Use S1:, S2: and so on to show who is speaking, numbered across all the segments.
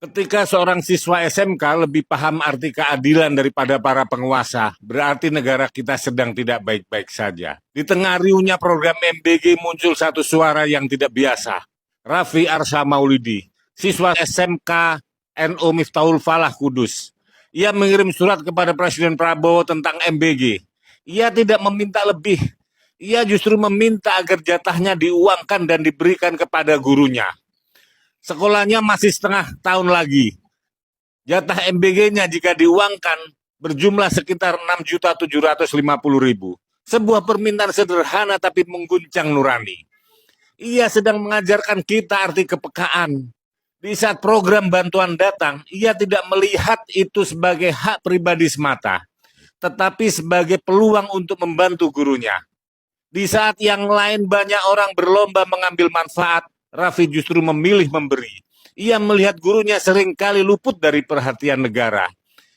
S1: Ketika seorang siswa SMK lebih paham arti keadilan daripada para penguasa, berarti negara kita sedang tidak baik-baik saja. Di tengah riuhnya program MBG muncul satu suara yang tidak biasa. Raffi Arsha Maulidi, siswa SMK NU Miftahul Falah Kudus. Ia mengirim surat kepada Presiden Prabowo tentang MBG. Ia tidak meminta lebih. Ia justru meminta agar jatahnya diuangkan dan diberikan kepada gurunya. Sekolahnya masih setengah tahun lagi. Jatah MBG-nya jika diuangkan berjumlah sekitar 6.750.000. Sebuah permintaan sederhana tapi mengguncang nurani. Ia sedang mengajarkan kita arti kepekaan. Di saat program bantuan datang, ia tidak melihat itu sebagai hak pribadi semata, tetapi sebagai peluang untuk membantu gurunya. Di saat yang lain banyak orang berlomba mengambil manfaat, Raffi justru memilih memberi. Ia melihat gurunya seringkali luput dari perhatian negara.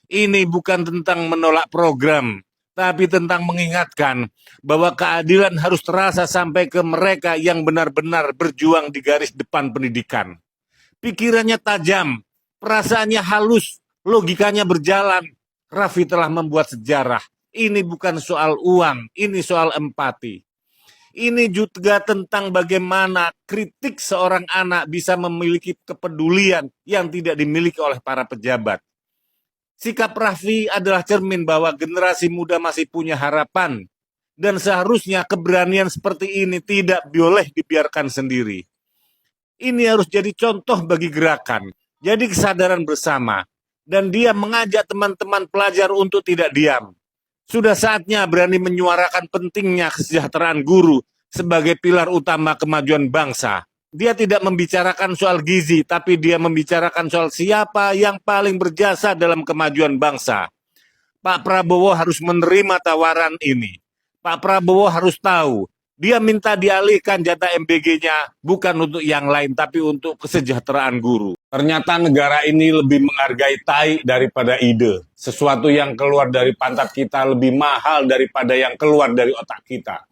S1: Ini bukan tentang menolak program, tapi tentang mengingatkan bahwa keadilan harus terasa sampai ke mereka yang benar-benar berjuang di garis depan pendidikan. Pikirannya tajam, perasaannya halus, logikanya berjalan. Raffi telah membuat sejarah. Ini bukan soal uang, ini soal empati. Ini juga tentang bagaimana kritik seorang anak bisa memiliki kepedulian yang tidak dimiliki oleh para pejabat. Sikap Raffi adalah cermin bahwa generasi muda masih punya harapan, dan seharusnya keberanian seperti ini tidak boleh dibiarkan sendiri. Ini harus jadi contoh bagi gerakan, jadi kesadaran bersama, dan dia mengajak teman-teman pelajar untuk tidak diam. Sudah saatnya berani menyuarakan pentingnya kesejahteraan guru sebagai pilar utama kemajuan bangsa. Dia tidak membicarakan soal gizi, tapi dia membicarakan soal siapa yang paling berjasa dalam kemajuan bangsa. Pak Prabowo harus menerima tawaran ini. Pak Prabowo harus tahu, dia minta dialihkan jatah MBG-nya bukan untuk yang lain, tapi untuk kesejahteraan guru. Ternyata negara ini lebih menghargai tai daripada ide. Sesuatu yang keluar dari pantat kita lebih mahal daripada yang keluar dari otak kita.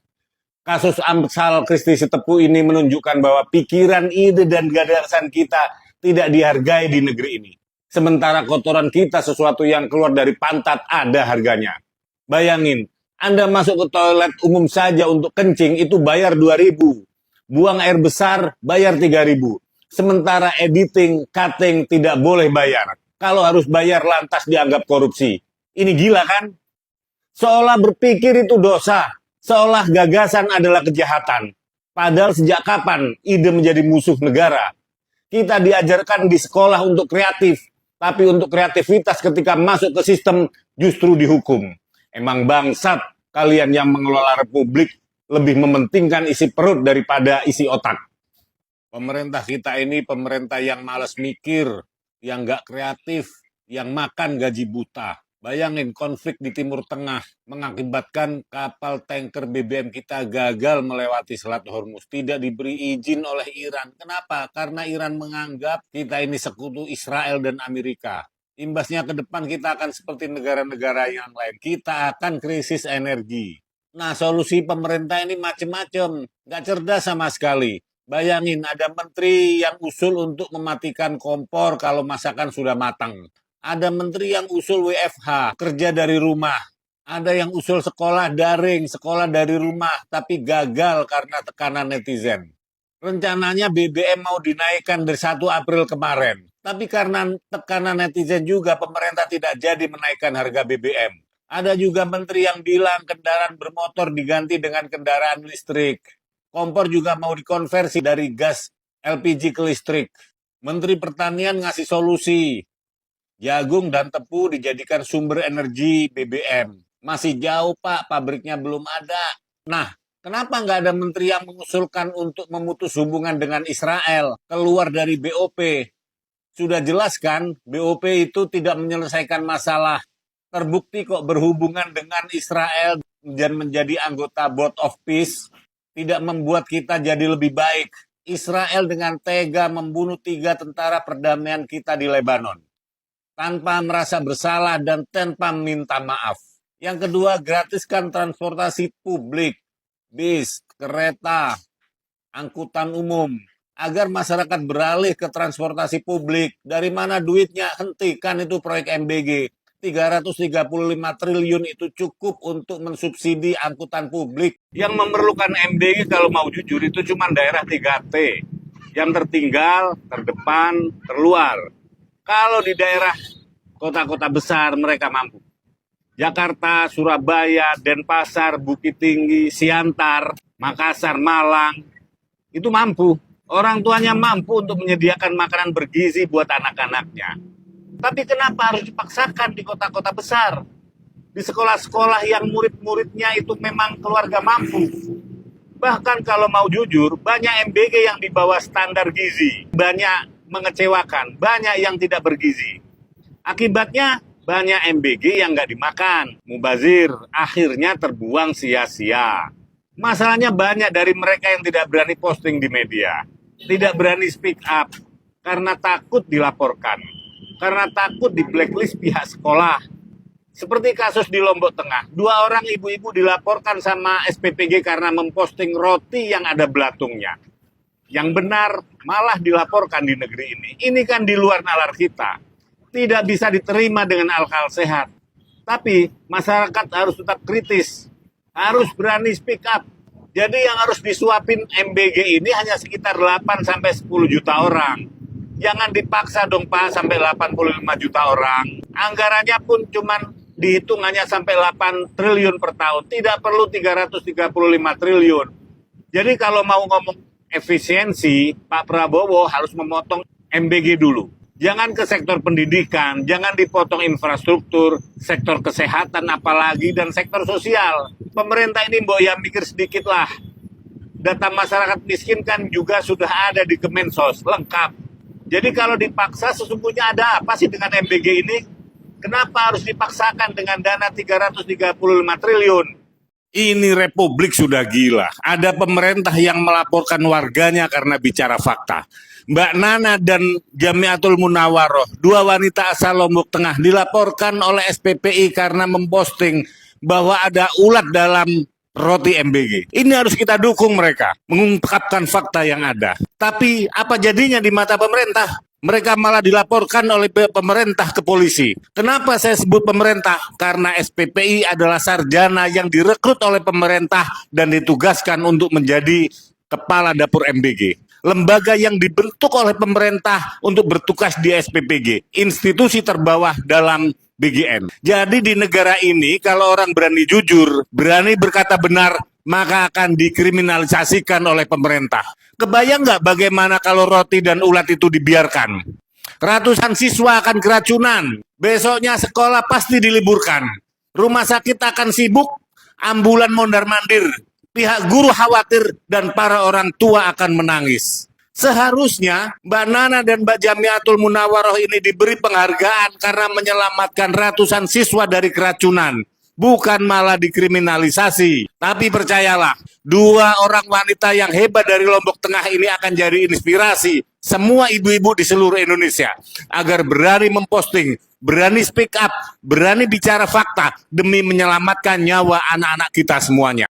S1: Kasus Amsal Kristi Sitepu ini menunjukkan bahwa pikiran, ide, dan gagasan kita tidak dihargai di negeri ini. Sementara kotoran kita sesuatu yang keluar dari pantat ada harganya. Bayangin, Anda masuk ke toilet umum saja untuk kencing itu bayar 2.000. Buang air besar bayar 3.000. Sementara editing, cutting tidak boleh bayar. Kalau harus bayar lantas dianggap korupsi. Ini gila kan? Seolah berpikir itu dosa. Seolah gagasan adalah kejahatan. Padahal sejak kapan ide menjadi musuh negara? Kita diajarkan di sekolah untuk kreatif. Tapi untuk kreativitas ketika masuk ke sistem justru dihukum. Emang bangsat kalian yang mengelola republik lebih mementingkan isi perut daripada isi otak. Pemerintah kita ini pemerintah yang malas mikir, yang gak kreatif, yang makan gaji buta. Bayangin konflik di Timur Tengah mengakibatkan kapal tanker BBM kita gagal melewati Selat Hormuz. Tidak diberi izin oleh Iran. Kenapa? Karena Iran menganggap kita ini sekutu Israel dan Amerika. Imbasnya ke depan kita akan seperti negara-negara yang lain. Kita akan krisis energi. Nah, solusi pemerintah ini macam-macam. Gak cerdas sama sekali. Bayangin ada menteri yang usul untuk mematikan kompor kalau masakan sudah matang. Ada menteri yang usul WFH, kerja dari rumah. Ada yang usul sekolah daring, sekolah dari rumah, tapi gagal karena tekanan netizen. Rencananya BBM mau dinaikkan dari 1 April kemarin. Tapi karena tekanan netizen juga pemerintah tidak jadi menaikkan harga BBM. Ada juga menteri yang bilang kendaraan bermotor diganti dengan kendaraan listrik. Kompor juga mau dikonversi dari gas LPG ke listrik. Menteri Pertanian ngasih solusi. Jagung dan tebu dijadikan sumber energi BBM. Masih jauh Pak, pabriknya belum ada. Nah, kenapa nggak ada menteri yang mengusulkan untuk memutus hubungan dengan Israel, keluar dari BOP? Sudah jelas kan, BOP itu tidak menyelesaikan masalah. Terbukti kok berhubungan dengan Israel dan menjadi anggota Board of Peace tidak membuat kita jadi lebih baik. Israel dengan tega membunuh 3 tentara perdamaian kita di Lebanon. Tanpa merasa bersalah dan tanpa minta maaf. Yang kedua, gratiskan transportasi publik, bis, kereta, angkutan umum. agar masyarakat beralih ke transportasi publik. Dari mana duitnya? Hentikan itu proyek MBG. 335 triliun itu cukup untuk mensubsidi angkutan publik. Yang memerlukan MBG kalau mau jujur itu cuma daerah 3T. Yang tertinggal, terdepan, terluar. Kalau di daerah kota-kota besar mereka mampu. Jakarta, Surabaya, Denpasar, Bukit Tinggi, Siantar, Makassar, Malang, itu mampu. Orang tuanya mampu untuk menyediakan makanan bergizi buat anak-anaknya. Tapi kenapa harus dipaksakan di kota-kota besar? Di sekolah-sekolah yang murid-muridnya itu memang keluarga mampu. Bahkan kalau mau jujur, banyak MBG yang di bawah standar gizi. Banyak mengecewakan, banyak yang tidak bergizi. Akibatnya banyak MBG yang nggak dimakan. Mubazir, akhirnya terbuang sia-sia. Masalahnya banyak dari mereka yang tidak berani posting di media. Tidak berani speak up. Karena takut dilaporkan. Karena takut di blacklist pihak sekolah. Seperti kasus di Lombok Tengah. 2 orang ibu-ibu dilaporkan sama SPPG karena memposting roti yang ada belatungnya. Yang benar malah dilaporkan di negeri ini. Ini kan di luar nalar kita. Tidak bisa diterima dengan akal sehat. Tapi masyarakat harus tetap kritis. Harus berani speak up. Jadi yang harus disuapin MBG ini hanya sekitar 8-10 juta orang. Jangan dipaksa dong Pak sampai 85 juta orang. Anggarannya pun cuman dihitung hanya sampai 8 triliun per tahun. Tidak perlu 335 triliun. Jadi kalau mau ngomong efisiensi, Pak Prabowo harus memotong MBG dulu. Jangan ke sektor pendidikan, jangan dipotong infrastruktur, sektor kesehatan apalagi, dan sektor sosial. Pemerintah ini mbok ya mikir sedikit lah. Data masyarakat miskin kan juga sudah ada di Kemensos, lengkap. Jadi kalau dipaksa sesungguhnya ada apa sih dengan MBG ini? Kenapa harus dipaksakan dengan dana 335 triliun? Ini republik sudah gila. Ada pemerintah yang melaporkan warganya karena bicara fakta. Mbak Nana dan Jamiatul Munawaroh, 2 wanita asal Lombok Tengah, dilaporkan oleh SPPI karena memposting bahwa ada ulat dalam roti MBG. Ini harus kita dukung mereka, mengungkapkan fakta yang ada. Tapi apa jadinya di mata pemerintah? Mereka malah dilaporkan oleh pemerintah ke polisi. Kenapa saya sebut pemerintah? Karena SPPI adalah sarjana yang direkrut oleh pemerintah dan ditugaskan untuk menjadi kepala dapur MBG. Lembaga yang dibentuk oleh pemerintah untuk bertugas di SPPG. Institusi terbawah dalam BGN. Jadi di negara ini kalau orang berani jujur, berani berkata benar, maka akan dikriminalisasikan oleh pemerintah. Kebayang nggak bagaimana kalau roti dan ulat itu dibiarkan? Ratusan siswa akan keracunan. Besoknya sekolah pasti diliburkan. Rumah sakit akan sibuk, ambulan mondar-mandir. Pihak guru khawatir dan para orang tua akan menangis. Seharusnya Mbak Nana dan Mbak Jamiatul Munawaroh ini diberi penghargaan karena menyelamatkan ratusan siswa dari keracunan. Bukan malah dikriminalisasi. Tapi percayalah, 2 orang wanita yang hebat dari Lombok Tengah ini akan jadi inspirasi semua ibu-ibu di seluruh Indonesia agar berani memposting, berani speak up, berani bicara fakta demi menyelamatkan nyawa anak-anak kita semuanya.